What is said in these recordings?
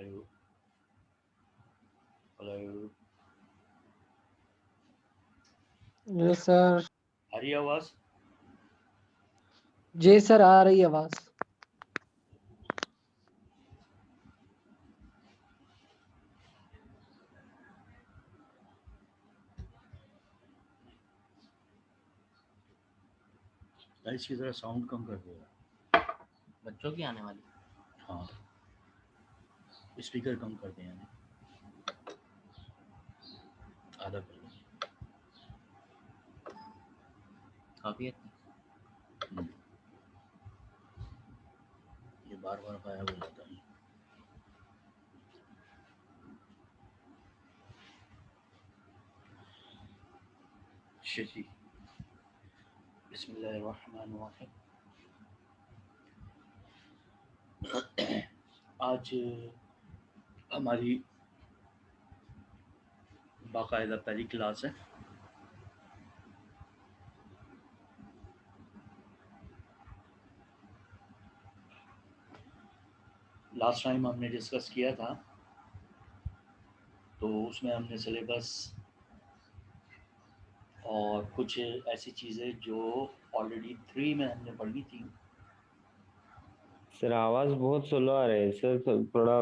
Hello hello. जी sir. आ रही है आवाज़? जी सर, आ रही है आवाज। इसकी ज़रा साउंड कम कर दो। बच्चों की आने वाली। हाँ, स्पीकर कम कर दें यानी आधा कर दें। काफी अच्छी। ये बार बार गायब हो जाता है। शशि बिस्मिल्लाहिर्रहमानिर्रहीम। आज हमारी बाकायदा पहली क्लास है। लास्ट टाइम हमने डिस्कस किया था तो उसमें हमने सिलेबस और कुछ ऐसी चीज़ें जो ऑलरेडी 3 में हमने पढ़ी थी। सर आवाज बहुत स्लो आ रही है सर, थोड़ा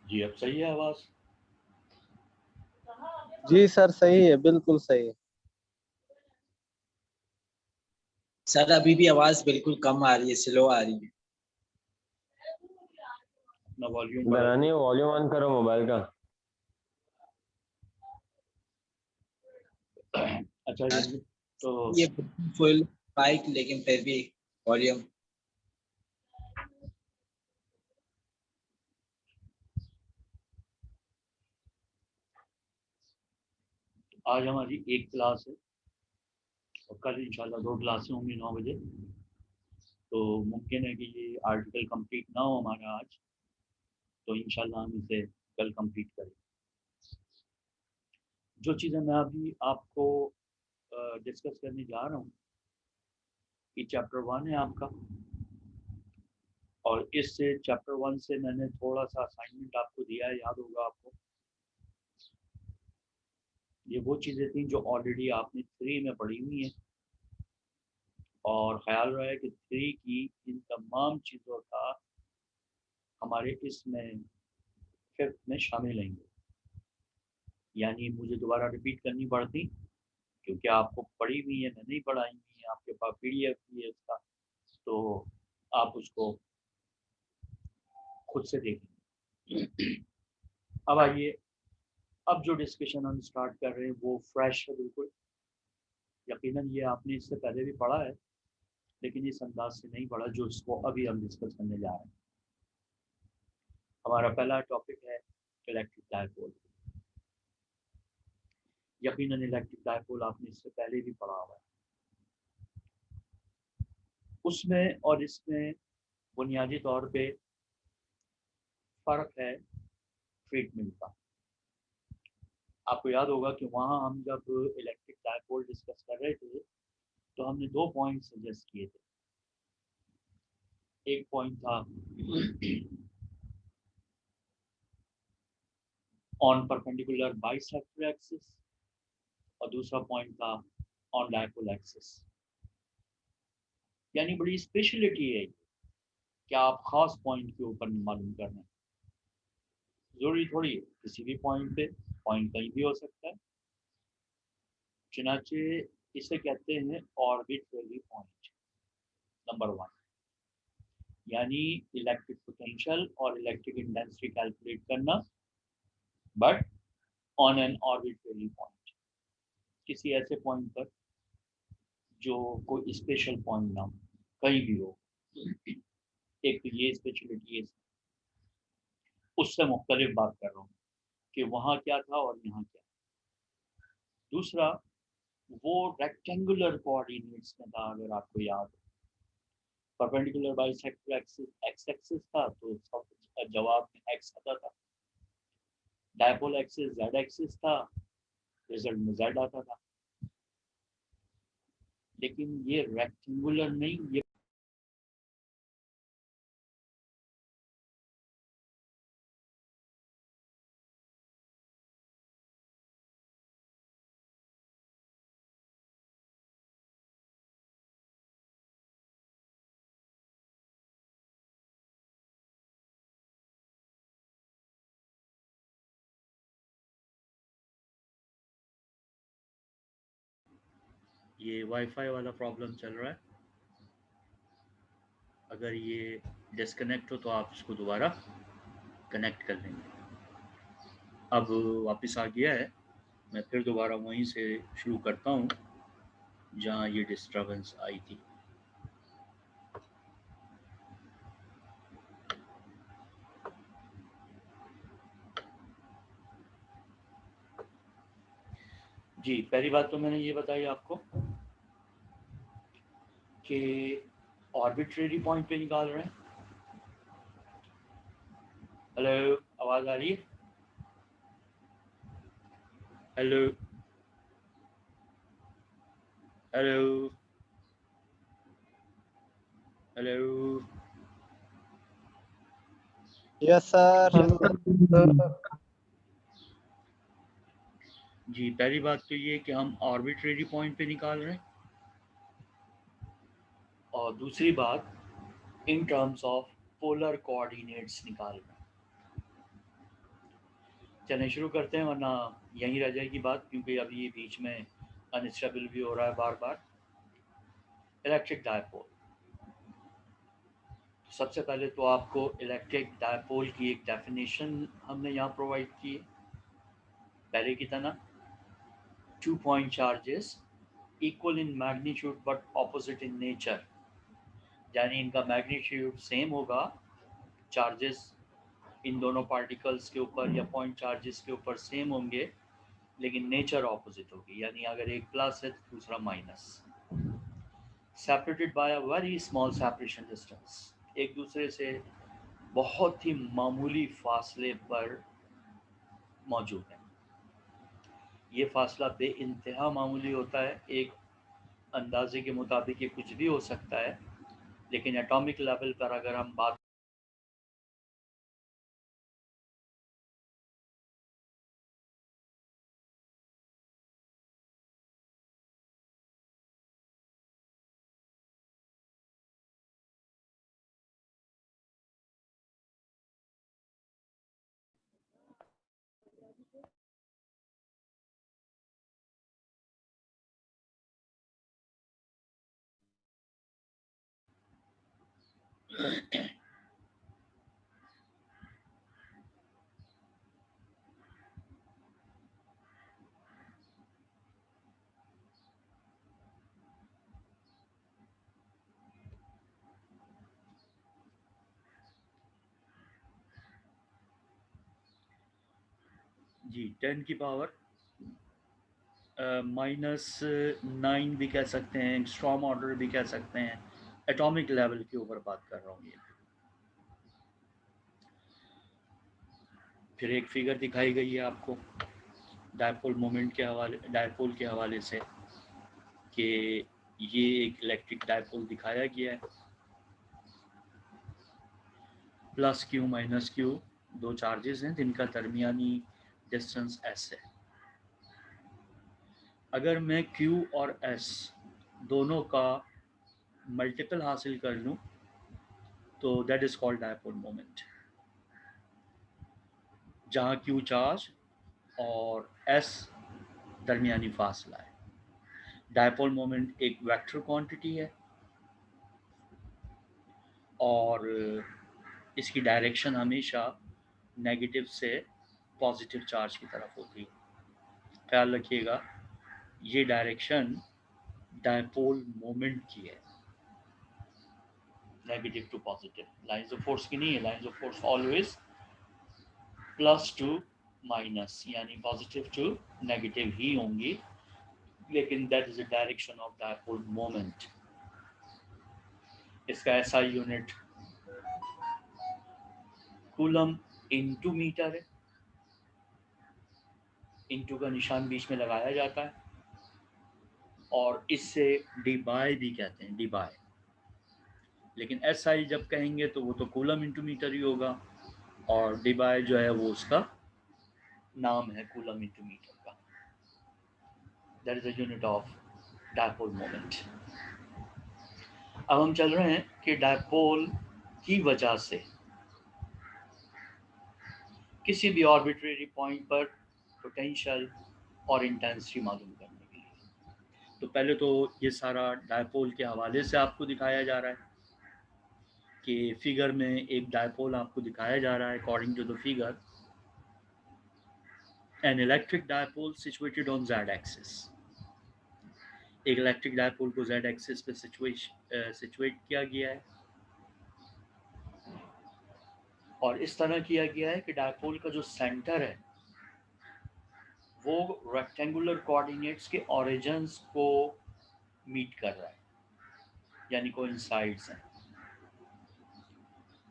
जी अब सही है आवाज़? जी सर, सही है, बिल्कुल सही है। सर अभी भी आवाज बिल्कुल कम आ रही है, स्लो आ रही है। अपना वॉल्यूम बढ़ा दरानी दो। वॉल्यूम ऑन करो मोबाइल का। अच्छा जी, तो ये फुल माइक लेकिन फिर भी वॉल्यूम। आज हमारी एक क्लास है और कल इंशाल्लाह 2 क्लासें होंगी 9 बजे। तो मुमकिन है कि ये आर्टिकल कंप्लीट ना हो हमारा आज, तो इंशाल्लाह हम इसे कल कंप्लीट करें। जो चीज़ें मैं अभी आपको डिस्कस करने जा रहा हूँ, ये चैप्टर 1 है आपका, और इस चैप्टर 1 से मैंने थोड़ा सा असाइनमेंट आपको दिया है, याद होगा आपको। ये वो चीज़ें थी जो ऑलरेडी आपने 3 में पढ़ी हुई हैं और ख्याल रहा कि 3 की इन तमाम चीज़ों का हमारे इसमें 5th में शामिल लेंगे, यानी मुझे दोबारा रिपीट करनी पड़ती क्योंकि आपको पढ़ी हुई है, मैं नहीं पढ़ाई हुई है, आपके पास PDF भी है इसका, तो आप उसको खुद से देखेंगे। अब आइए, अब जो डिस्कशन हम स्टार्ट कर रहे हैं वो फ्रेश है बिल्कुल। यकीनन ये आपने इससे पहले भी पढ़ा है लेकिन इस अंदाज से नहीं पढ़ा जो इसको अभी हम डिस्कस करने जा रहे हैं। हमारा पहला टॉपिक है इलेक्ट्रिक डायपोल। यकीनन इलेक्ट्रिक डायपोल आपने इससे पहले भी पढ़ा हुआ है। उसमें और इसमें बुनियादी तौर पे फ़र्क है ट्रीटमेंट का। आपको याद होगा कि वहाँ हम जब इलेक्ट्रिक डायपोल डिस्कस कर रहे थे तो हमने 2 पॉइंट सजेस्ट किए थे। एक पॉइंट था ऑन परपेंडिकुलर बाइसेक्टर एक्सिस और दूसरा पॉइंट था ऑन डायपोल एक्सिस। यानी बड़ी स्पेशलिटी है कि आप खास पॉइंट के ऊपर मालूम करना है। जरूरी थोड़ी है किसी भी पॉइंट पे, पॉइंट कहीं भी हो सकता है। चुनाचे इसे कहते हैं ऑर्बिट्ररी पॉइंट नंबर 1। यानी इलेक्ट्रिक पोटेंशियल और इलेक्ट्रिक इंटेंसिटी कैलकुलेट करना, but on an arbitrary point, किसी ऐसे पॉइंट पर जो कोई स्पेशल पॉइंट ना हो, कहीं भी हो। एक तो ये स्पेशलिटी है, उससे मुख्तलिफ बात कर रहा हूँ कि वहाँ क्या था और यहाँ क्या। दूसरा, वो रेक्टेंगुलर कोऑर्डिनेट्स में था, अगर आपको याद हो। Perpendicular bisector axis x axis था, तो सब जवाब में एक्स आता था। डायपोल एक्सिस जेड एक्सिस था, रिजल्ट में जेड आता था। लेकिन ये रेक्टेंगुलर नहीं, ये वाईफाई वाला प्रॉब्लम चल रहा है। अगर ये डिस्कनेक्ट हो तो आप इसको दोबारा कनेक्ट कर लेंगे। अब वापस आ गया है, मैं फिर दोबारा वहीं से शुरू करता हूँ जहाँ ये डिस्टर्बेंस आई थी। जी, पहली बात तो मैंने ये बताई आपको कि आर्बिट्रेरी पॉइंट पे निकाल रहे हैं। हेलो, आवाज़ आ रही है? Hello hello hello. Yes sir. जी, पहली बात तो ये कि हम आर्बिट्रेरी पॉइंट पे निकाल रहे हैं, और दूसरी बात इन टर्म्स ऑफ पोलर कोऑर्डिनेट्स निकाल रहे हैं। चलें शुरू करते हैं, वरना यहीं रह जाएगी बात, क्योंकि अभी ये बीच में अनस्टेबल भी हो रहा है बार बार। इलेक्ट्रिक डायपोल, सबसे पहले तो आपको इलेक्ट्रिक डायपोल की एक डेफिनेशन हमने यहाँ प्रोवाइड की है, पहले की तरह। 2 point charges equal in magnitude but opposite in nature, यानी इनका मैग्नीट्यूड सेम होगा, चार्जेस इन दोनों पार्टिकल्स के ऊपर या पॉइंट चार्जेस के ऊपर सेम होंगे, लेकिन नेचर ऑपोजिट होगी, यानी अगर एक प्लस है तो दूसरा minus. Separated by a very small separation distance, एक दूसरे से बहुत ही मामूली फासले पर मौजूद है। ये फासला बेइंतहा मामूली होता है, एक अंदाजे के मुताबिक ये कुछ भी हो सकता है, लेकिन एटॉमिक लेवल पर अगर हम बात जी 10 की पावर -9 भी कह सकते हैं, स्ट्रॉम ऑर्डर भी कह सकते हैं, एटॉमिक लेवल के ऊपर बात कर रहा हूँ। ये फिर एक फिगर दिखाई गई है आपको डायपोल मोमेंट के हवाले, डायपोल के हवाले से, कि ये एक इलेक्ट्रिक डायपोल दिखाया गया है, प्लस क्यू माइनस क्यू दो चार्जेस हैं जिनका दरमियानी डिस्टेंस s है। अगर मैं q और s दोनों का मल्टीपल हासिल कर लूं तो that is called dipole moment, जहां q चार्ज और s दरमियानी फासला है। डायपोल मोमेंट एक वेक्टर क्वांटिटी है और इसकी डायरेक्शन हमेशा नेगेटिव से पॉजिटिव चार्ज की तरफ होती है। ख्याल रखिएगा, ये डायरेक्शन डायपोल मोमेंट की है, negative to positive. Lines of force की नहीं है। Lines of force always plus to minus, यानी पॉजिटिव टू नेगेटिव ही होंगी, लेकिन that is the direction of dipole moment. इसका SI unit coulomb into metre है। इनटू का निशान बीच में लगाया जाता है और इससे डिबाई भी कहते हैं, डिबाई। लेकिन एसआई जब कहेंगे तो वो तो कूलम इनटू मीटर ही होगा, और डिबाई जो है वो उसका नाम है कूलम इनटू मीटर का। That is the unit of dipole moment. अब हम चल रहे हैं कि डायपोल की वजह से किसी भी आर्बिट्रेरी पॉइंट पर पोटेंशियल और इंटेंसिटी मालूम करने के लिए। तो पहले तो ये सारा डायपोल के हवाले से आपको दिखाया जा रहा है कि फिगर में एक डायपोल आपको दिखाया जा रहा है। According to the figure, an electric dipole situated on Z axis. एक इलेक्ट्रिक डायपोल को जेड एक्सिस पे सिचुएट किया गया है, और इस तरह किया गया है कि डायपोल का जो सेंटर है वो रेक्टेंगुलर कोऑर्डिनेट्स के ओरिजिन्स को मीट कर रहा है, यानी कोइंसाइड्स हैं।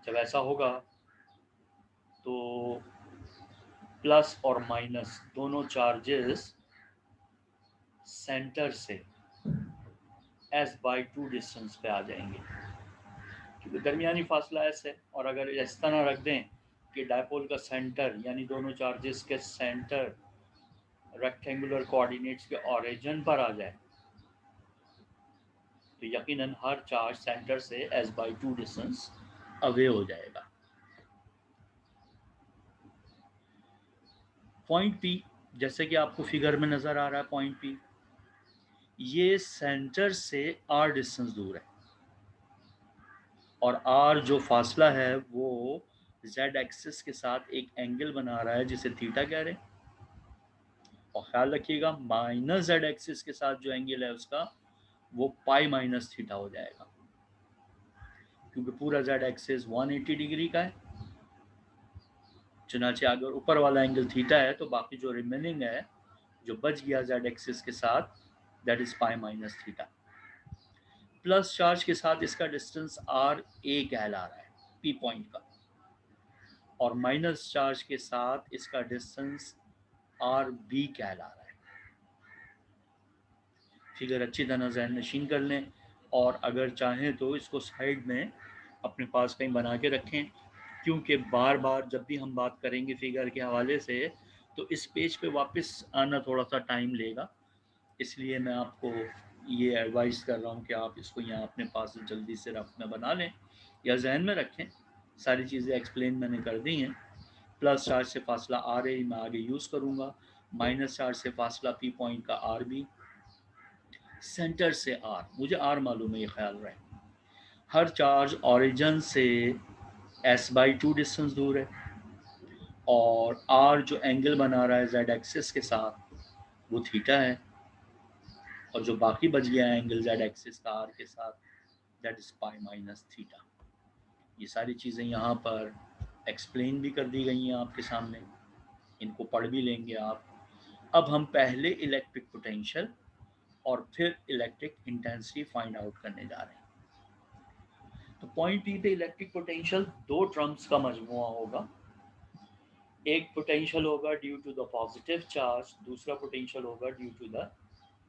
जब ऐसा होगा तो प्लस और माइनस दोनों चार्जेस सेंटर से s/2 डिस्टेंस पे आ जाएंगे, क्योंकि दरमियानी फासला s है। और अगर इस तरह रख दें कि डायपोल का सेंटर यानी दोनों चार्जेस के सेंटर रेक्टेंगुलर कोऑर्डिनेट्स के ओरिजिन पर आ जाए, तो यकीनन हर चार्ज सेंटर से s/2 डिस्टेंस अवे हो जाएगा। पॉइंट P, जैसे कि आपको फिगर में नजर आ रहा है, पॉइंट P ये सेंटर से r डिस्टेंस दूर है, और r जो फासला है वो z एक्सिस के साथ एक एंगल बना रहा है जिसे थीटा कह रहे हैं। और ख्याल रखिएगा, माइनस z एक्सिस के साथ जो एंगल है उसका वो पाई माइनस थीटा हो जाएगा, क्योंकि पूरा z एक्सिस 180 डिग्री का है। चुनाचे अगर ऊपर वाला एंगल थीटा है तो बाकी जो रिमेनिंग है जो बच गया z एक्सिस के साथ, that is pi minus theta. Plus charge के साथ इसका डिस्टेंस r a कहला रहा है, p पॉइंट का, और माइनस चार्ज के साथ इसका डिस्टेंस r b कहला रहा है। फिगर अच्छी तरह ज़हन नशीन कर लें, और अगर चाहें तो इसको साइड में अपने पास कहीं बना के रखें, क्योंकि बार बार जब भी हम बात करेंगे फिगर के हवाले से तो इस पेज पे वापस आना थोड़ा सा टाइम लेगा। इसलिए मैं आपको ये एडवाइस कर रहा हूँ कि आप इसको यहाँ अपने पास जल्दी से रफ में बना लें या जहन में रखें। सारी चीज़ें एक्सप्लेन मैंने कर दी हैं। प्लस चार्ज से फासला आर ए मैं आगे यूज़ करूँगा, माइनस चार्ज से फासला पी पॉइंट का आर बी, सेंटर से आर, मुझे आर मालूम है, ये ख्याल रहे। हर चार्ज ओरिजिन से s/2 डिस्टेंस दूर है, और आर जो एंगल बना रहा है z एक्सिस के साथ वो थीटा है, और जो बाकी बच गया है एंगल z एक्सिस का आर के साथ, that is pi minus theta. ये सारी चीज़ें यहाँ पर एक्सप्लेन भी कर दी गई हैं आपके सामने, इनको पढ़ भी लेंगे आप। अब हम पहले इलेक्ट्रिक पोटेंशियल और फिर इलेक्ट्रिक इंटेंसिटी फाइंड आउट करने जा रहे हैं। तो पॉइंट P पे इलेक्ट्रिक पोटेंशियल दो टर्म्स का मजमुआ होगा। एक पोटेंशियल होगा due to the positive charge, दूसरा पोटेंशियल होगा due to the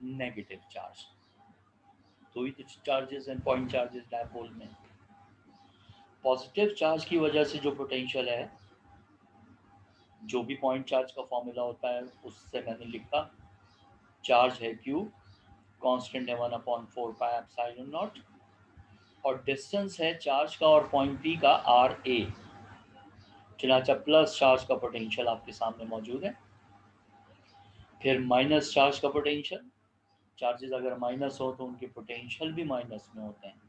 negative charge. दो ही तो चार्जेस हैं पॉइंट चार्जेस डायपोल में। पॉजिटिव चार्ज की वजह से जो पोटेंशियल है, जो भी पॉइंट चार्ज का फॉर्मूला होता है उससे मैंने लिखा, चार्ज है Q, कांस्टेंट है 1/4 पाई एप्सिलॉन नॉट, और डिस्टेंस है चार्ज का और पॉइंट P का RA। चुनाचा प्लस चार्ज का पोटेंशियल आपके सामने मौजूद है। फिर माइनस चार्ज का पोटेंशियल, चार्जेस अगर माइनस हो तो उनके पोटेंशियल भी माइनस में होते हैं।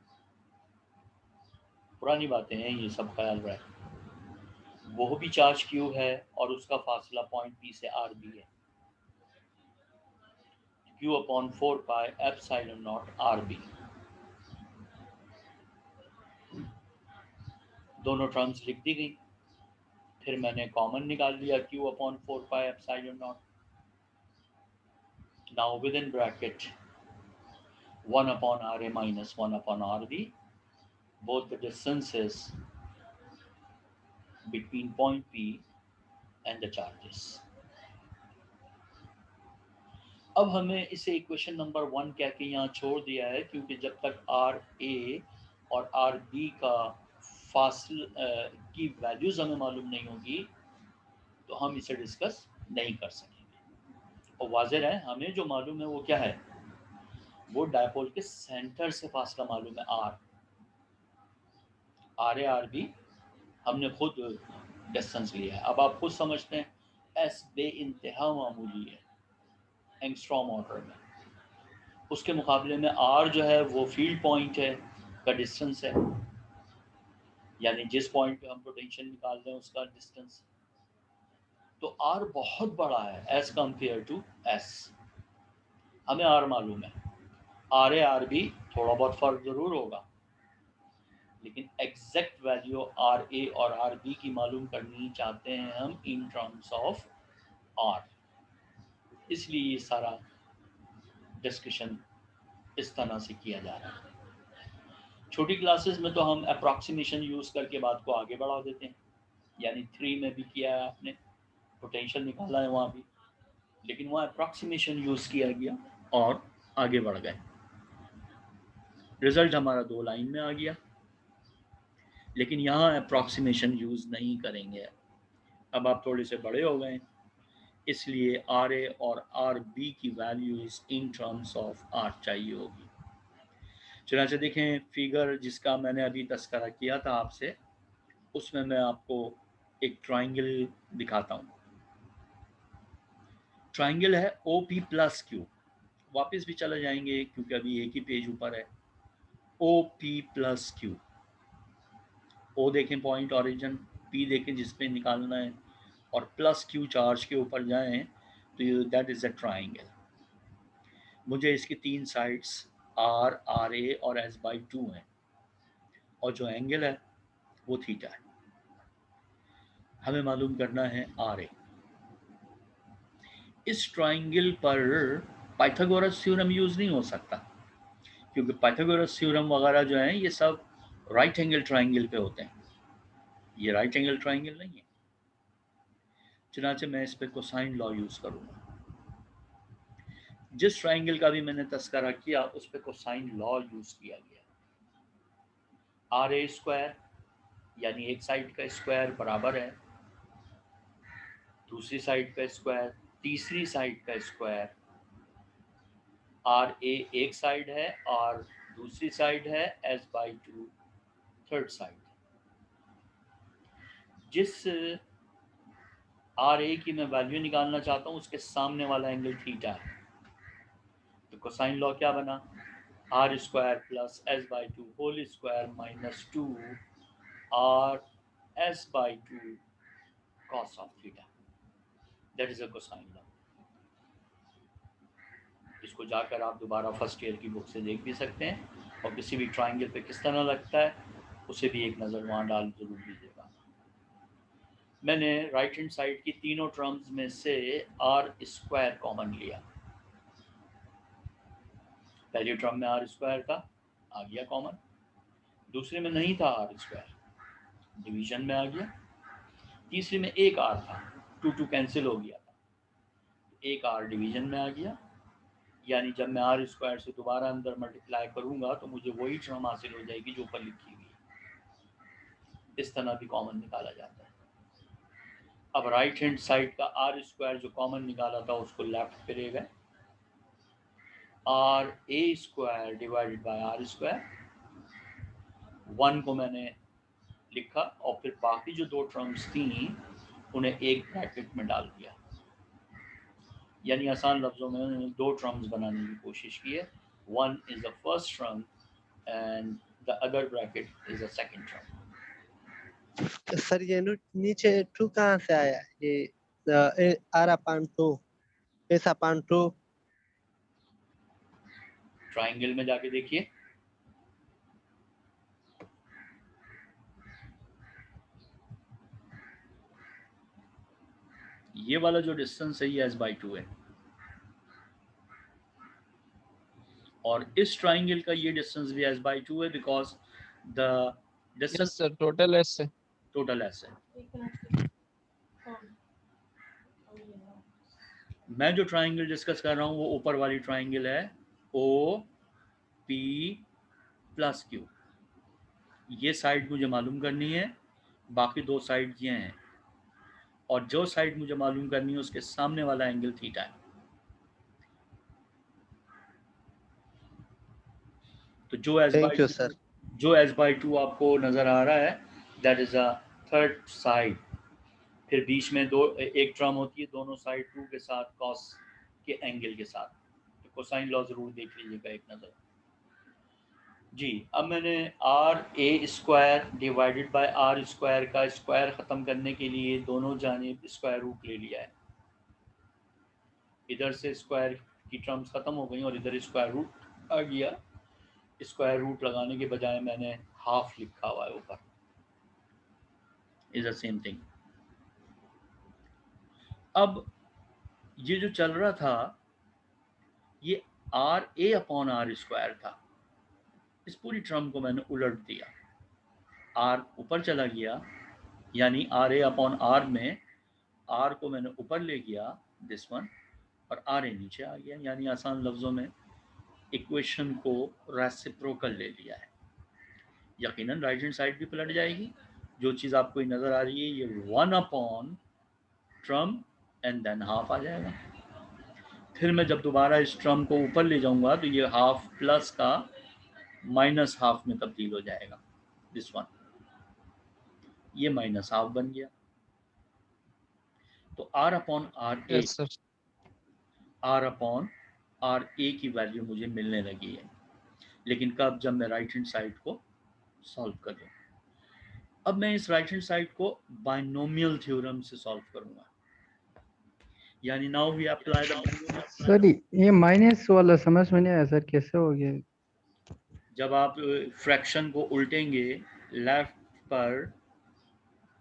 पुरानी बातें हैं, ये सब ख्याल रहे। वो भी चार्ज क्यू है और उसका फासला पॉइंट पी से आर बी है। Q upon 4 pi epsilon nought R B. दोनों टर्म्स लिख दी गई। फिर मैंने कॉमन निकाल लिया Q upon 4 pi epsilon nought. Now within bracket 1 upon RA minus 1 upon RB, both the distances between point P and the charges. अब हमें इसे इक्वेशन नंबर 1 कह के यहाँ छोड़ दिया है, क्योंकि जब तक RA और RB का फासला की वैल्यूज हमें मालूम नहीं होगी तो हम इसे डिस्कस नहीं कर सकेंगे। और वाज़ेह है, हमें जो मालूम है वो क्या है, वो डायपोल के सेंटर से फासला मालूम है RA RB हमने खुद डिस्टेंस लिया है। अब आप खुद समझते हैं एस बे इंतहा मामूली है एंगस्ट्रॉम ऑर्डर में, उसके मुकाबले में आर जो है वो फील्ड पॉइंट है का डिस्टेंस है, यानी जिस पॉइंट पे हम पोटेंशियल निकाल रहे हैं उसका डिस्टेंस। तो आर बहुत बड़ा है एज कंपेयर टू एस। हमें आर मालूम है, आर ए आर बी थोड़ा बहुत फर्क जरूर होगा, लेकिन एग्जैक्ट वैल्यू आर ए और आर बी की मालूम करनी चाहते हैं हम इन टर्म्स ऑफ आर। इसलिए ये सारा डिस्कशन इस तरह से किया जा रहा है। छोटी क्लासेस में तो हम अप्रॉक्सीमेशन यूज़ करके बात को आगे बढ़ा देते हैं, यानी 3 में भी किया है आपने, पोटेंशियल निकाला है वहाँ भी, लेकिन वहाँ अप्रॉक्सीमेशन यूज़ किया गया और आगे बढ़ गए। रिजल्ट हमारा 2 लाइन में आ गया, लेकिन यहाँ अप्रॉक्सीमेशन यूज़ नहीं करेंगे। अब आप थोड़े से बड़े हो गए, इसलिए आर ए और आर बी की values in terms of R चाहिए होगी। चुनांचे देखें फिगर जिसका मैंने अभी तस्करा किया था आपसे, उसमें मैं आपको एक ट्राइंगल दिखाता हूँ। ट्राइंगल है ओ पी प्लस क्यू। वापस भी चले जाएंगे क्योंकि अभी एक ही पेज ऊपर है। ओ पी प्लस क्यू, ओ देखें पॉइंट ऑरिजिन, पी देखें जिस पे निकालना है, और प्लस क्यू चार्ज के ऊपर जाएं तो दैट इज़ अ ट्राइंगल। मुझे इसकी 3 साइड्स आर, आर ए और एस बाई 2 हैं, और जो एंगल है वो थीटा है। हमें मालूम करना है आर ए। इस ट्राइंगल पर पाइथागोरस थ्योरम यूज़ नहीं हो सकता, क्योंकि पाइथागोरस थ्योरम वगैरह जो हैं ये सब राइट एंगल ट्राइंगल पे होते हैं, ये राइट एंगल ट्राइंगल नहीं है। चुनांचे मैं इस पर कोसाइन लॉ यूज़ करूँगा। जिस ट्राइंगल का भी मैंने तस्करा किया उस पर कोसाइन लॉ यूज़ किया गया। आर ए स्क्वायर यानी एक साइड का स्क्वायर बराबर है दूसरी साइड का स्क्वायर, तीसरी साइड का स्क्वायर। आर ए एक साइड है और दूसरी साइड है एस बाई 2 थर्ड साइड। जिस आर ए की मैं वैल्यू निकालना चाहता हूँ उसके सामने वाला एंगल थीटा है, तो कोसाइन लॉ क्या बना, R square plus S by 2 whole square minus 2 R S by 2 cos of theta. That is a cosine law. इसको जाकर आप दोबारा फर्स्ट ईयर की बुक से देख भी सकते हैं, और किसी भी ट्राइंगल पे किस तरह लगता है उसे भी एक नज़र वहाँ डाल जरूर दीजिएगा। मैंने राइट हैंड साइड की तीनों टर्म्स में से आर स्क्वायर कॉमन लिया। पहली टर्म में आर स्क्वायर था, आ गया कॉमन। दूसरे में नहीं था आर स्क्वायर, डिवीजन में आ गया। तीसरे में एक आर था, 2 कैंसिल हो गया था, एक आर डिवीजन में आ गया। यानी जब मैं आर स्क्वायर से दोबारा अंदर मल्टीप्लाई करूंगा तो मुझे वही टर्म हासिल हो जाएगी जो ऊपर लिखी हुई है। इस तरह भी कॉमन निकाला जाता है। अब राइट हैंड साइड का आर स्क्वायर जो कॉमन निकाला था उसको लेफ्ट पे ले गए, R A square divided by R square. 1 को मैंने लिखा और फिर बाकी जो 2 टर्म्स थी उन्हें एक ब्रैकेट में डाल दिया। यानी आसान लफ्ज़ों में उन्होंने 2 टर्म्स बनाने की कोशिश की है। 1 is the first term and the other bracket is the second term. Sir ये नीचे 2 कहाँ से आया? ये R upon 2 S upon 2। Triangle में जाके देखिए, ये वाला जो डिस्टेंस है ये s/2 है, और इस ट्राइंगल का ये डिस्टेंस भी s/2 है, because the distance yes sir, total S है। टोटल s है। मैं जो ट्राइंगल डिस्कस कर रहा हूँ वो ऊपर वाली ट्राइंगल है ओ पी प्लस क्यू। ये साइड मुझे मालूम करनी है, बाकी दो साइड ये हैं, और जो साइड मुझे मालूम करनी है उसके सामने वाला एंगल थीटा है। तो जो थैंक यू सर। s/2 आपको नज़र आ रहा है, that is a third side. फिर बीच में एक टर्म होती है दोनों साइड 2 के साथ कॉस के एंगल के साथ। तो कोसाइन लॉ ज़रूर देख लीजिएगा एक नज़र। जी, अब मैंने r² डिवाइडेड बाय r² का स्क्वायर ख़त्म करने के लिए दोनों जानिब स्क्वायर रूट ले लिया है। इधर से स्क्वायर की टर्म्स ख़त्म हो गई और इधर स्क्वायर रूट आ गया। स्क्वायर रूट लगाने के बजाय मैंने हाफ लिखा हुआ है ऊपर, इज द सेम थिंग। अब ये जो चल रहा था ये RA/r² था। इस पूरी टर्म को मैंने उलट दिया, r ऊपर चला गया, यानी RA/r में r को मैंने ऊपर ले गया दिस वन, और RA नीचे आ गया, यानी आसान लफ्ज़ों में इक्वेशन को रेसिप्रोकल ले लिया है। यकीनन राइट हैंड साइड भी पलट जाएगी। जो चीज़ आपको नज़र आ रही है ये 1 ट्रम एंड देन हाफ आ जाएगा। फिर मैं जब दोबारा इस ट्रम को ऊपर ले जाऊंगा तो ये हाफ प्लस का माइनस हाफ में तब्दील हो जाएगा, दिस वन, ये माइनस हाफ बन गया। तो r/r a, yes sir. r/r a की वैल्यू मुझे मिलने लगी है, लेकिन कब? जब मैं राइट हैंड साइड को सॉल्व कर दूँ। अब मैं इस राइट हैंड साइड को बाइनोमियल थ्योरम से सॉल्व करूंगा, यानी now we apply the. Sir ये माइनस वाला समझ में नहीं आया सर, कैसे हो गया? जब आप फ्रैक्शन को उल्टेंगे लेफ्ट पर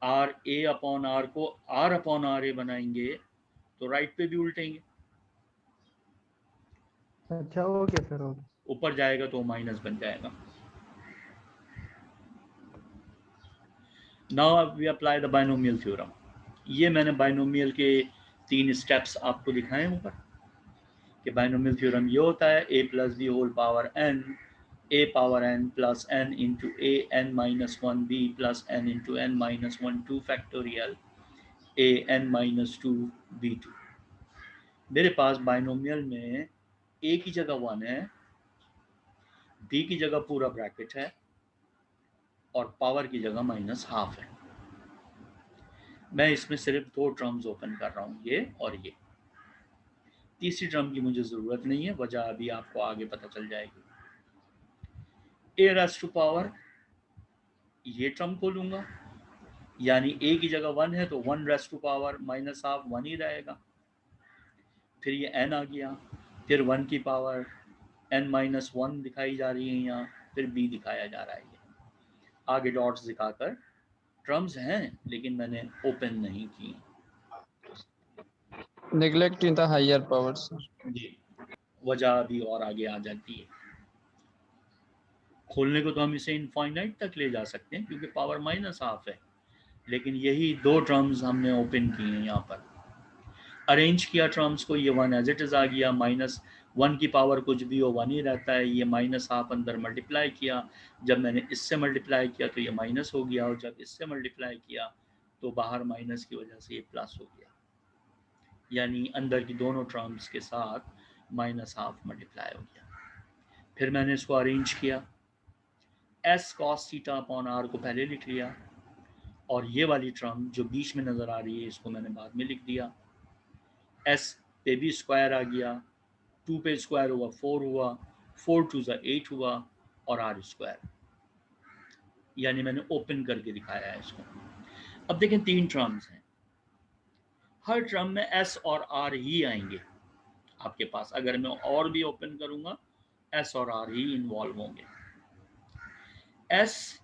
RA/r को r/ra बनाएंगे तो राइट पे भी उल्टेंगे, अच्छा ओके सर, ओके। ऊपर जाएगा तो माइनस बन जाएगा। Now we apply the binomial theorem. ये मैंने बाइनोमियल के 3 स्टेप्स आपको दिखाए ऊपर कि बाइनोमियल थ्योरम ये होता है a + b whole power n, a power n plus n into a n minus 1 b plus n into n minus 1 2 factorial a n minus 2 b2। मेरे पास बाइनोमियल में a की जगह 1 है, b की जगह पूरा ब्रैकेट है, और पावर की जगह माइनस हाफ है। मैं इसमें सिर्फ 2 टर्म्स ओपन कर रहा हूँ, ये और ये। तीसरी टर्म की मुझे ज़रूरत नहीं है, वजह अभी आपको आगे पता चल जाएगी। a⁻⁴ ये टर्म को लूँगा, यानी a की जगह 1 है तो 1⁻⁻, माइनस हाफ 1 ही रहेगा। फिर ये n आ गया, फिर 1 की पावर n-1 दिखाई जा रही है यहाँ, फिर b दिखाया जा रहा है। आगे डॉट्स दिखाकर टर्म्स हैं लेकिन मैंने ओपन नहीं की। Neglect in the higher power sir. जी, वजह अभी और आगे आ जाती है। खोलने को तो हम इसे इनफाइनाइट तक ले जा सकते हैं क्योंकि पावर माइनस हाफ है, लेकिन यही 2 टर्म्स हमने ओपन किए हैं यहाँ पर। अरेंज किया टर्म्स को, ये 1 एज इट इज़ आ गया, -1 की पावर कुछ भी हो 1 ही रहता है। ये माइनस हाफ अंदर मल्टीप्लाई किया, जब मैंने इससे मल्टीप्लाई किया तो ये माइनस हो गया, और जब इससे मल्टीप्लाई किया तो बाहर माइनस की वजह से ये प्लस हो गया, यानी अंदर की दोनों टर्म्स के साथ माइनस हाफ मल्टीप्लाई हो गया। फिर मैंने इसको अरेंज किया, s cos theta upon r को पहले लिख लिया, और ये वाली टर्म जो बीच में नज़र आ रही है इसको मैंने बाद में लिख दिया। s पे भी स्क्वायर आ गया, 2 पे स्क्वायर हुआ 4 हुआ, 4 2 8 हुआ, और r स्क्वायर। यानी मैंने ओपन करके दिखाया है इसको। अब देखें 3 टर्म्स हैं, हर टर्म में एस और आर ही आएंगे आपके पास। अगर मैं और भी ओपन करूंगा एस और आर ही इन्वॉल्व होंगे। एस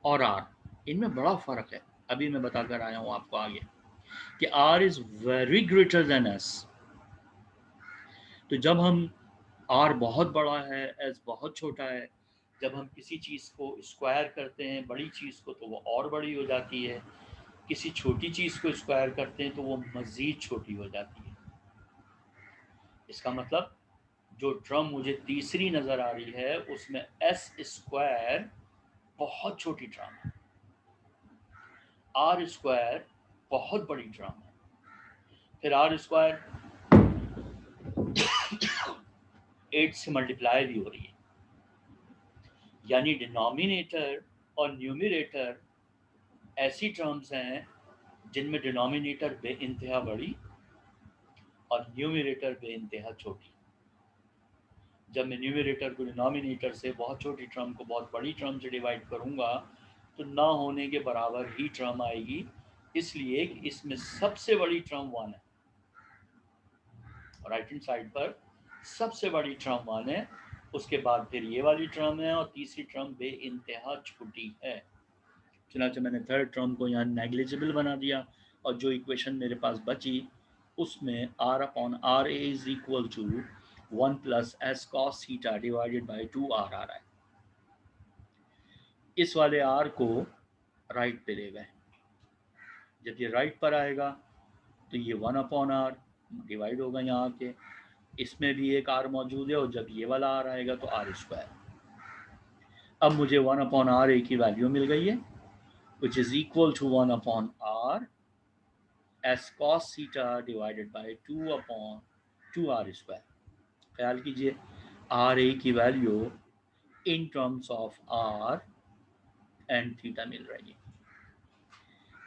और आर, इनमें बड़ा फर्क है, अभी मैं बताकर आया हूं आपको आगे कि R is very greater than S. तो जब हम आर बहुत बड़ा है, एस बहुत छोटा है, जब हम किसी चीज़ को स्क्वायर करते हैं बड़ी चीज़ को तो वो और बड़ी हो जाती है, किसी छोटी चीज़ को स्क्वायर करते हैं तो वो मज़ीद छोटी हो जाती है। इसका मतलब जो टर्म मुझे तीसरी नज़र आ रही है उसमें एस स्क्वायर बहुत छोटी टर्म है, आर स्क्वायर बहुत बड़ी टर्म है, फिर आर स्क्वायर 8 से मल्टीप्लाई भी हो रही है। यानी डिनोमिनेटर और न्यूमरेटर ऐसी टर्म्स हैं जिनमें डिनोमिनेटर बेइंतहा बड़ी और न्यूमरेटर बेइंतहा छोटी। जब मैं न्यूमरेटर को डिनोमिनेटर से, बहुत छोटी टर्म को बहुत बड़ी टर्म से डिवाइड करूंगा तो ना होने के बराबर ही टर्म आएगी, इसलिए कि इसमें सबसे बड़ी टर्म 1 है, राइट हैंड साइड पर सबसे बड़ी टर्म 1 है, उसके बाद फिर ये वाली टर्म है और तीसरी टर्म बेइंतहा छोटी है। चुनांचे मैंने थर्ड टर्म को यहाँ नेग्लिजिबल बना दिया और जो इक्वेशन मेरे पास बची उसमें r upon R A is equal to 1 plus S cos theta divided by 2r आ रहा है। इस वाले r को राइट पे ले गए, जब ये राइट पर आएगा तो ये 1 अपॉन आर डिवाइड होगा यहाँ के, इसमें भी एक r मौजूद है और जब ये वाला r आएगा तो r स्क्वायर। अब मुझे 1 अपॉन आर ए की वैल्यू मिल गई है which is equal to 1 upon r s cos theta divided by 2 upon 2r square। ख्याल कीजिए r a की value in terms of r and theta मिल रही है।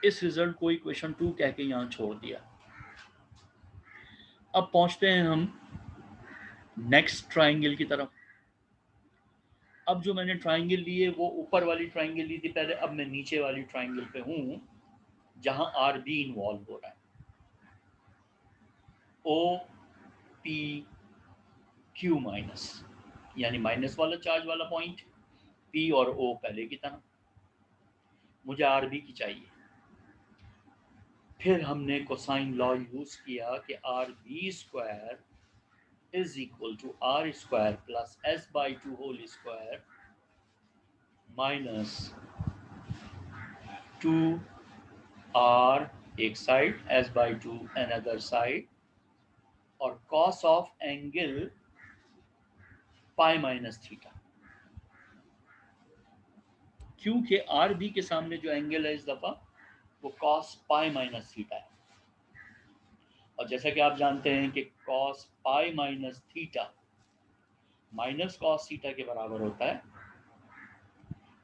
इस रिजल्ट को इक्वेशन 2 कह के यहाँ छोड़ दिया। अब पहुंचते हैं हम नेक्स्ट ट्राइंगल की तरफ। अब जो मैंने ट्राइंगल लिए वो ऊपर वाली ट्राइंगल ली थी पहले, अब मैं नीचे वाली ट्राइंगल पे हूँ जहां आर बी इन्वॉल्व हो रहा है। ओ पी क्यू माइनस, यानी माइनस वाला चार्ज वाला पॉइंट, पी और ओ पहले की तरह, मुझे आर बी की चाहिए। फिर हमने कोसाइन लॉ यूज किया कि R B square is equal to R square plus S by 2 whole square minus 2r एक side, S by 2 another side, और cos of angle pi minus theta. क्योंकि R B के सामने जो angle है इस दफा वो कॉस पाई माइनस थीटा है, और जैसा कि आप जानते हैं कि cos pi minus theta minus cos theta के बराबर होता है,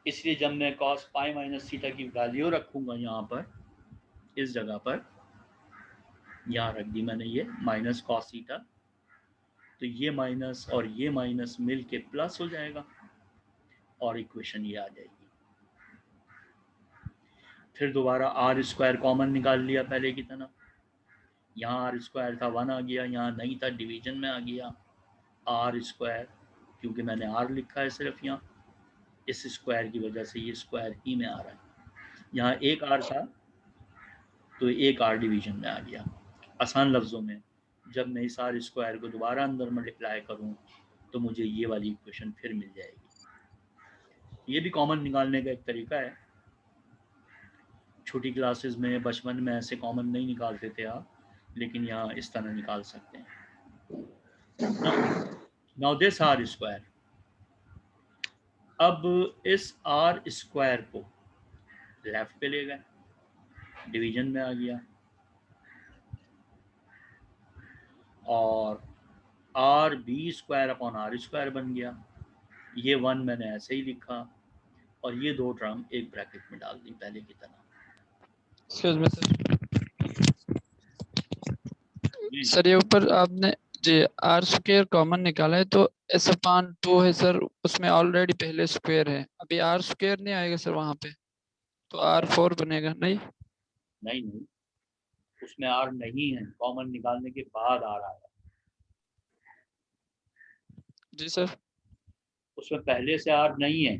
इसलिए जब मैं कॉस पाई माइनस थीटा की वैल्यू रखूंगा यहाँ पर इस जगह पर, यहाँ रख दी मैंने ये माइनस कॉस थीटा, तो ये माइनस और ये माइनस मिल के प्लस हो जाएगा और इक्वेशन ये आ जाएगी। फिर दोबारा आर स्क्वायर कॉमन निकाल लिया पहले की तरह, यहाँ आर स्क्वायर था 1 आ गया, यहाँ नहीं था डिवीजन में आ गया आर स्क्वायर, क्योंकि मैंने आर लिखा है सिर्फ यहाँ, इस स्क्वायर की वजह से ये स्क्वायर ही में आ रहा है। यहाँ एक आर था तो एक आर डिवीजन में आ गया। आसान लफ्ज़ों में जब मैं इस आर स्क्वायर को दोबारा अंदर मल्टीप्लाई करूँ तो मुझे ये वाली इक्वेशन फिर मिल जाएगी। ये भी कॉमन निकालने का एक तरीका है। छोटी क्लासेस में बचपन में ऐसे कॉमन नहीं निकालते थे आप, लेकिन यहाँ इस तरह निकाल सकते हैं। नाउ दिस आर स्क्वायर, अब इस आर स्क्वायर को लेफ्ट पे ले गए, डिवीजन में आ गया, और R B square upon R square बन गया। ये 1 मैंने ऐसे ही लिखा और ये दो टर्म एक ब्रैकेट में डाल दी पहले की तरह। एक्सक्यूज मी सर, ये ऊपर आपने जी आर स्क्वायर कॉमन निकाला है तो एस अपान 2 है सर, उसमें ऑलरेडी पहले स्क्वायर है, अभी आर स्क्वायर नहीं आएगा सर वहाँ पे, तो आर 4 बनेगा नहीं। नहीं नहीं, उसमें आर नहीं है, कॉमन निकालने के बाद आर आया। जी सर। उसमें पहले से आर नहीं है,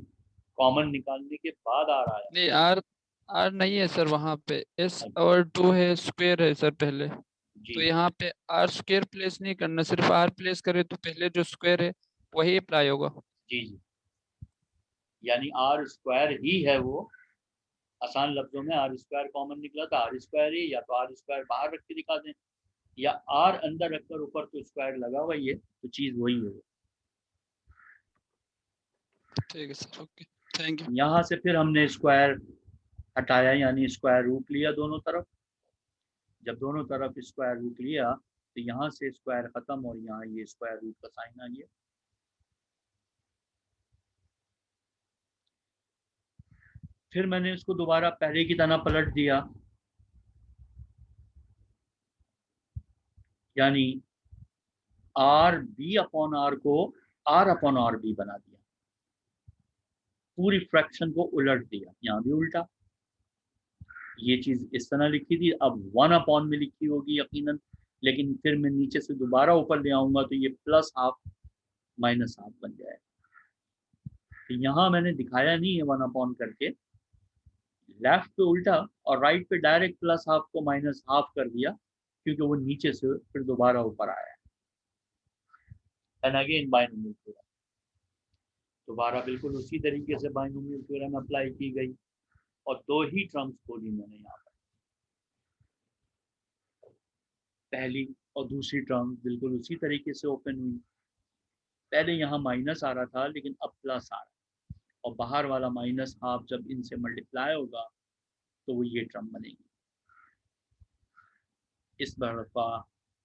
कॉमन निकालने के बाद आर आया। नहीं आर आर नहीं है सर वहाँ पे, एस और 2 है, स्क्वायर है सर पहले, तो जी यहाँ पे आर स्क्वायर प्लेस नहीं करना, सिर्फ आर प्लेस करे तो पहले जो स्क्वायर है वही अप्लाई होगा। जी जी, यानी आर स्क्वायर ही है वो। आसान लफ्जों में आर स्क्वायर कॉमन निकला था, आर स्क्वायर ही, या तो आर स्क्वायर बाहर रख के दिखा दें, या आर अंदर रखकर ऊपर तो स्क्वायर लगा हुआ ही है, तो चीज वही है। ठीक है सर, ओके थैंक यू। यहाँ से फिर हमने स्क्वायर हटाया, यानी स्क्वायर रूट लिया दोनों तरफ। जब दोनों तरफ स्क्वायर रूट लिया तो यहाँ से स्क्वायर खत्म और यहाँ ये स्क्वायर रूट का साइन आ गया। फिर मैंने इसको दोबारा पहले की तरह पलट दिया, यानी आर बी अपॉन आर को आर अपॉन आर बी बना दिया, पूरी फ्रैक्शन को उलट दिया, यहाँ भी उल्टा। ये चीज इस तरह लिखी थी, अब 1 अपॉन में लिखी होगी यकीनन, लेकिन फिर मैं नीचे से दोबारा ऊपर ले आऊंगा तो ये प्लस हाफ माइनस हाफ बन जाएगा। तो यहाँ मैंने दिखाया नहीं है 1 अपॉन करके, लेफ्ट पे उल्टा और राइट पे डायरेक्ट प्लस हाफ को माइनस हाफ कर दिया, क्योंकि वो नीचे से फिर दोबारा ऊपर आया। एंड अगेन बाइनोमियल थ्योरम, दोबारा बिल्कुल उसी तरीके से बाइनोमियल थ्योरम अप्लाई की गई और दो ही टर्म्स खोली मैंने यहाँ पर, पहली और दूसरी टर्म बिल्कुल उसी तरीके से ओपन हुई। पहले यहाँ माइनस आ रहा था लेकिन अब प्लस आ रहा है, और बाहर वाला माइनस हाफ जब इनसे मल्टीप्लाई होगा तो वो ये टर्म बनेगी। इस दफा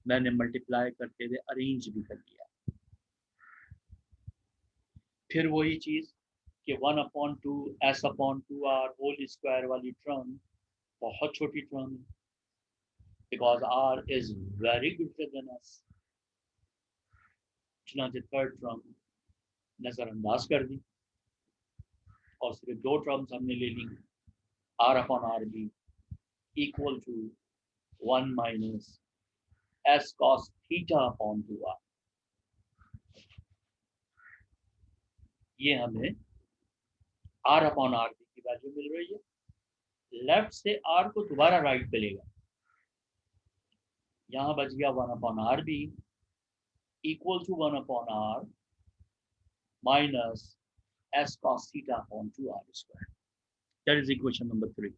मैंने मल्टीप्लाई करते हुए अरेंज भी कर लिया। फिर वही चीज कि 1/2 s/2 r होल स्क्वायर वाली टर्म बहुत छोटी टर्म है, because r is very greater than s। चुनांचे थर्ड टर्म नजरअंदाज कर दी और सिर्फ दो टर्म्स हमने ले ली, r/rb equal to 1 minus s cos θ/2r। ये हमें r/rb की वैल्यू मिल रही है। लेफ्ट से r को दोबारा राइट पे लेगा, यहाँ बच गया 1/rb equal to 1/r minus s cos θ/2r square. That is equation number 3।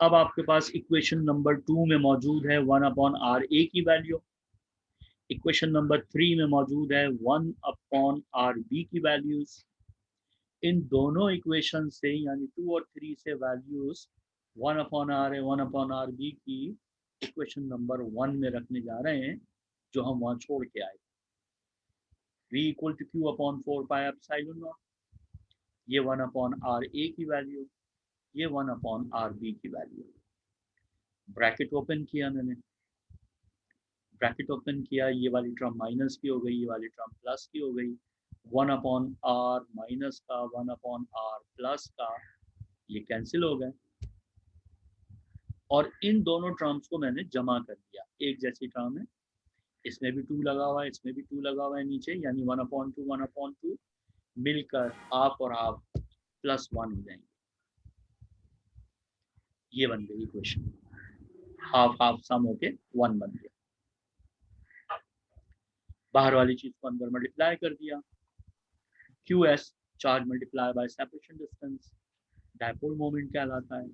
अब आपके पास इक्वेशन नंबर 2 में मौजूद है 1/ra की वैल्यू, इक्वेशन नंबर 3 में मौजूद है 1/rb की वैल्यूज। इन दोनों इक्वेशन से यानी 2 और 3 से वैल्यूज 1/ra 1/rb की इक्वेशन नंबर 1 में रखने जा रहे हैं, जो हम वहां छोड़ के आए। v equal to q/4 pi epsilon nought, ये 1/ra की वैल्यू, ये 1/rb की वैल्यू। ब्रैकेट ओपन किया मैंने, ब्रैकेट ओपन किया, ये वाली टर्म माइनस की हो गई, ये वाली टर्म प्लस की हो गई। 1/r माइनस का 1/r प्लस का ये कैंसिल हो गए, और इन दोनों टर्म्स को मैंने जमा कर दिया। एक जैसी टर्म है, इसमें भी 2 लगा हुआ है, इसमें भी 2 लगा हुआ है नीचे, यानी 1/2 मिलकर हाफ और हाफ +1 हो जाएंगे। ये बन गई इक्वेशन, हाफ हाफ सम होके 1 बन गया। बाहर वाली चीज को अंदर मल्टीप्लाई कर दिया, QS charge multiply by separation distance dipole moment कहलाता है।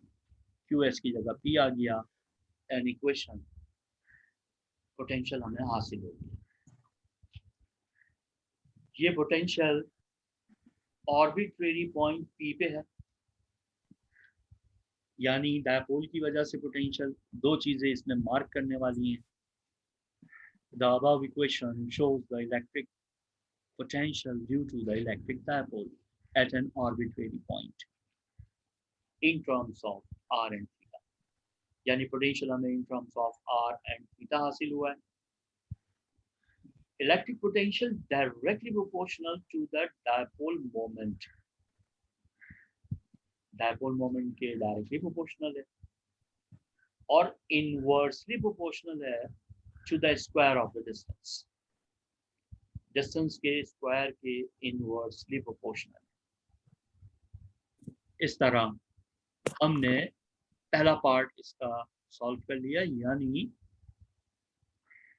QS की जगह P आ गया, एंड इक्वेशन पोटेंशियल हमें हासिल हो गई। ये पोटेंशियल आर्बिट्रेरी पॉइंट P पे है, यानी डायपोल की वजह से पोटेंशियल। दो चीजें इसमें मार्क करने वाली हैं। The above equation shows the electric potential due to the electric dipole at an arbitrary point in terms of r and theta, यानी पोटेंशियल हमें in terms of r and theta हासिल हुआ है। Electric potential directly proportional to the dipole moment, dipole moment के directly proportional है, और inversely proportional है to the square of the distance, distance के स्क्वायर के इनवर्सली प्रोपोर्शनल। इस तरह हमने पहला पार्ट इसका सॉल्व कर लिया, यानी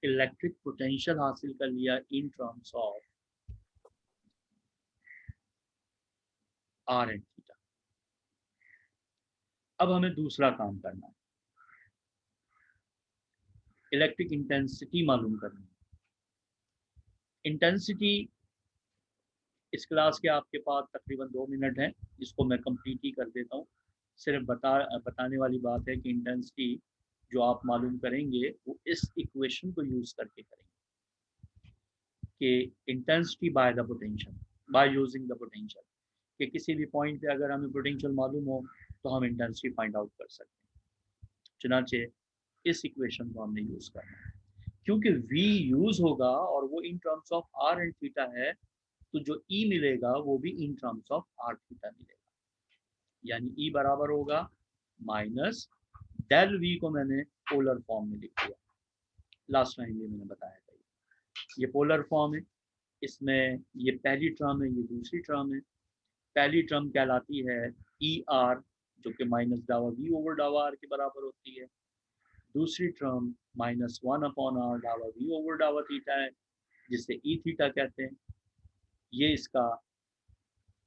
इलेक्ट्रिक पोटेंशियल हासिल कर लिया in terms of R and theta. अब हमें दूसरा काम करना है, इलेक्ट्रिक इंटेंसिटी मालूम करनी है। इंटेंसिटी इस क्लास के आपके पास तकरीबन 2 मिनट है, जिसको मैं कंप्लीट ही कर देता हूँ। सिर्फ बताने वाली बात है कि इंटेंसिटी जो आप मालूम करेंगे वो इस इक्वेशन को यूज़ करके करेंगे कि intensity by the potential, by using the potential, कि किसी भी पॉइंट पे अगर हमें पोटेंशियल मालूम हो तो हम इंटेंसिटी फाइंड आउट कर सकते हैं। चुनांचे इस इक्वेशन को हमने यूज़ करना है, क्योंकि v यूज़ होगा और वो इन terms of r and theta है, तो जो e मिलेगा वो भी इन टर्म्स ऑफ r थीटा मिलेगा, यानी e बराबर होगा माइनस डेल v को मैंने पोलर फॉर्म में लिख दिया, लास्ट टाइम भी मैंने बताया था। ये पोलर फॉर्म है, इसमें ये पहली टर्म है, ये दूसरी टर्म है। पहली टर्म कहलाती है ई आर, जो कि माइनस डावा v ओवर डावा r के बराबर होती है। दूसरी टर्म -1/r डावा v ओवर डावा थीटा है, जिसे ई थीटा कहते हैं। ये इसका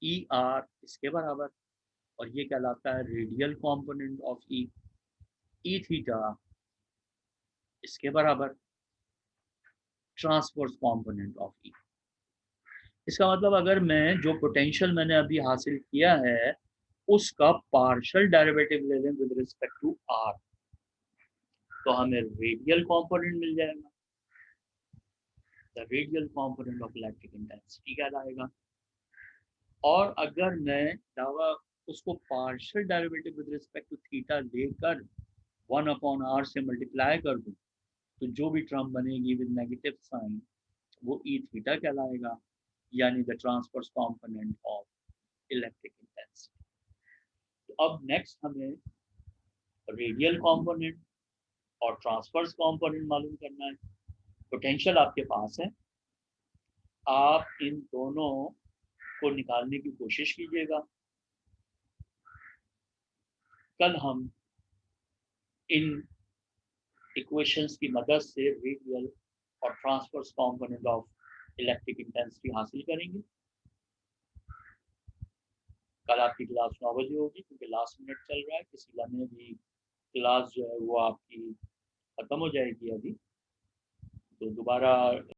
ई आर इसके बराबर, और ये कहलाता है radial component of E theta इसके बराबर ट्रांसवर्स कंपोनेंट ऑफ ई। इसका मतलब अगर मैं जो पोटेंशियल मैंने अभी हासिल किया है उसका पार्शियल डेरिवेटिव ले लें विद रिस्पेक्ट टू आर, तो हमें रेडियल कंपोनेंट मिल जाएगा। The radial component of electric intensity कहलाएगा। और अगर मैं दावा उसको partial derivative with respect to theta लेकर 1/r से मल्टीप्लाई कर दूं, तो जो भी टर्म बनेगी विद नेगेटिव साइन वो ई थीटा कहलाएगा, यानी the transverse component of electric intensity. तो अब नेक्स्ट हमें रेडियल कंपोनेंट और ट्रांसवर्स कंपोनेंट मालूम करना है। पोटेंशियल आपके पास है, आप इन दोनों को निकालने की कोशिश कीजिएगा। कल हम इन इक्वेशंस की मदद से रेडियल और transverse component of electric intensity हासिल करेंगे। कल आपकी क्लास 9 बजे होगी, क्योंकि लास्ट मिनट चल रहा है, किसी लम्हे भी क्लास जो है वो आपकी ख़त्म हो जाएगी अभी, तो दोबारा